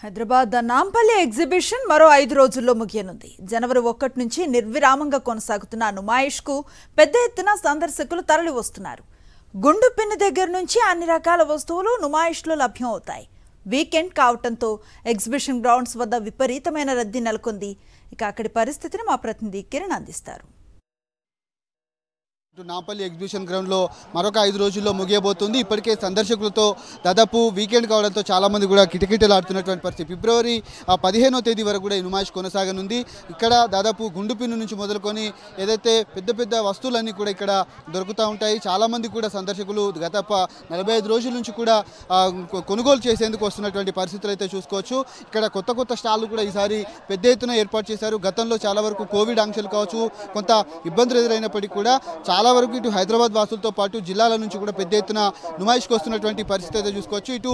Hyderabad Nampally exhibition మరో 5 రోజుల్లో ముగియనుంది. జనవరి 1 నుంచి నిర్విరామంగా కొనసాగుతున్న నుమాయిష్కు పెద్ద ఎత్తున సందర్శకులు తరలి వస్తున్నారు. గుండు పిన్ దగ్గర నుంచి అన్ని రకాల వస్తువులు నుమాయిష్లో లభ్యం అవుతాయి. వీకెండ్ కావడంతో ఎగ్జిబిషన్ గ్రౌండ్స్ వద్ద విపరీతమైన రద్దీ నెలకొంది. ఇక అక్కడి పరిస్థితిని మా ప్రతినిధి కిరణ్ అందిస్తారు. నాంపల్లి ఎగ్జిబిషన్ గ్రౌండ్లో మరొక 5 రోజుల్లో ముగియబోతుంది. ఇప్పటికే సందర్శకులతో దాదాపు వీకెండ్ కావడంతో చాలామంది కూడా కిటకిటలాడుతున్నటువంటి పరిస్థితి. ఫిబ్రవరి 15వ తేదీ వరకు కూడా ఈ నుమాయిష్ కొనసాగనుంది. ఇక్కడ దాదాపు గుండు పిన్ను నుంచి మొదలుకొని ఏదైతే పెద్ద పెద్ద వస్తువులన్నీ కూడా ఇక్కడ దొరుకుతూ ఉంటాయి. చాలామంది కూడా సందర్శకులు గత 45 రోజుల నుంచి కూడా కొనుగోలు చేసేందుకు వస్తున్నటువంటి పరిస్థితులు అయితే చూసుకోవచ్చు. ఇక్కడ కొత్త కొత్త స్టాళ్ళు కూడా ఈసారి పెద్ద ఎత్తున ఏర్పాటు చేశారు. గతంలో చాలా వరకు కోవిడ్ ఆంక్షలు కావచ్చు, కొంత ఇబ్బందులు ఎదురైనప్పటికీ కూడా చాలా వరకు ఇటు హైదరాబాద్ వాసులతో పాటు జిల్లాల నుంచి కూడా పెద్ద ఎత్తున నుమాయిష్కి వస్తున్నటువంటి పరిస్థితి అయితే చూసుకోవచ్చు. ఇటు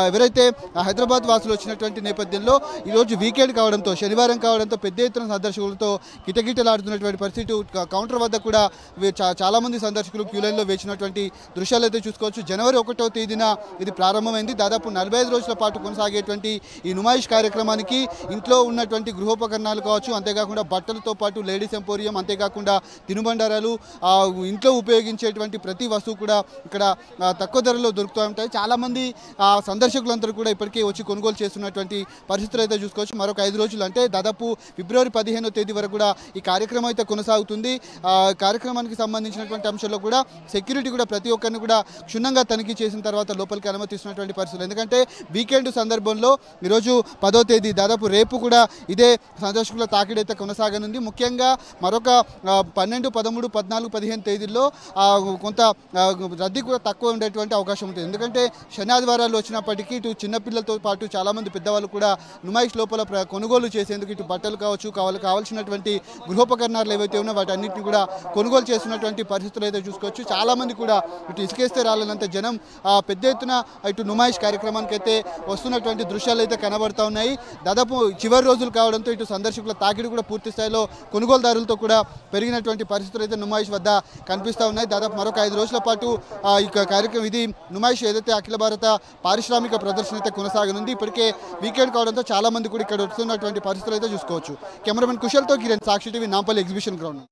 ఎవరైతే హైదరాబాద్ వాసులు వచ్చినటువంటి నేపథ్యంలో ఈరోజు వీకెండ్ కావడంతో, శనివారం కావడంతో పెద్ద ఎత్తున సందర్శకులతో కిటకిటలాడుతున్నటువంటి పరిస్థితి. కౌంటర్ వద్ద కూడా చాలామంది సందర్శకులు క్యూ లైన్లో వేసినటువంటి దృశ్యాలు అయితే చూసుకోవచ్చు. జనవరి 1వ తేదీన ఇది ప్రారంభమైంది. దాదాపు 45 రోజుల పాటు కొనసాగేటువంటి ఈ నుమాయిష్ కార్యక్రమానికి ఇంట్లో ఉన్నటువంటి గృహోపకరణాలు కావచ్చు, అంతేకాకుండా బట్టలతో పాటు లేడీస్ ఎంపోరియం, అంతేకాకుండా తినుబండారాలు, ఇంట్లో ఉపయోగించేటువంటి ప్రతి వస్తువు కూడా ఇక్కడ తక్కువ ధరలో దొరుకుతూ ఉంటాయి. చాలామంది సందర్శకులందరూ కూడా ఇప్పటికే వచ్చి కొనుగోలు చేస్తున్నటువంటి పరిస్థితులు అయితే చూసుకోవచ్చు. మరొక 5 రోజులు అంటే దాదాపు ఫిబ్రవరి 15వ తేదీ వరకు కూడా ఈ కార్యక్రమం అయితే కొనసాగుతుంది. కార్యక్రమానికి సంబంధించినటువంటి అంశంలో కూడా సెక్యూరిటీ కూడా ప్రతి ఒక్కరిని కూడా క్షుణ్ణంగా తనిఖీ చేసిన తర్వాత లోపలికి అనుమతిస్తున్నటువంటి పరిస్థితులు. ఎందుకంటే వీకెండ్ సందర్భంలో ఈరోజు 10వ తేదీ, దాదాపు రేపు కూడా ఇదే సందర్శకుల తాకిడైతే కొనసాగనుంది. ముఖ్యంగా మరొక 12, 13, 14, 15 తేదీల్లో కొంత రద్దీ కూడా తక్కువ ఉండేటువంటి అవకాశం ఉంటుంది. ఎందుకంటే శని ఆదివారాలు వచ్చినప్పటికీ ఇటు చిన్నపిల్లలతో పాటు చాలామంది పెద్దవాళ్ళు కూడా నుమాయిష్ లోపల కొనుగోలు చేసేందుకు ఇటు బట్టలు కావచ్చు, కావాల్సినటువంటి గృహోపకరణాలు ఏవైతే ఉన్నాయో వాటన్నిటిని కూడా కొనుగోలు చేస్తున్నటువంటి పరిస్థితులు అయితే చూసుకోవచ్చు. చాలామంది కూడా ఇటు ఇసుకేస్తే రాలేనంత జనం పెద్ద ఎత్తున ఇటు నుమాయిష్ కార్యక్రమానికి అయితే వస్తున్నటువంటి దృశ్యాలు అయితే కనబడతా ఉన్నాయి. దాదాపు చివరి రోజులు కావడంతో ఇటు సందర్శకుల తాకిడి కూడా పూర్తి స్థాయిలో కొనుగోలుదారులతో కూడా పెరిగినటువంటి పరిస్థితులు అయితే నుమాయిష్ వద్ద కనిపిస్తూ ఉన్నాయి. దాదాపు మరొక 5 రోజుల పాటు ఈ కార్యక్రమం ఇది నుమాయిష్ ఏదైతే అఖిల భారత పారిశ్రామిక ప్రదర్శన అయితే కొనసాగనుంది. ఇప్పటికే వీకెండ్ కావడంతో చాలా మంది కూడా ఇక్కడ వస్తున్నటువంటి పరిస్థితులు అయితే చూసుకోవచ్చు. కెమెరామెన్ కుశల్తో కిరణ్, సాక్షి టీవీ, నాంపల్లి ఎగ్జిబిషన్ గ్రౌండ్.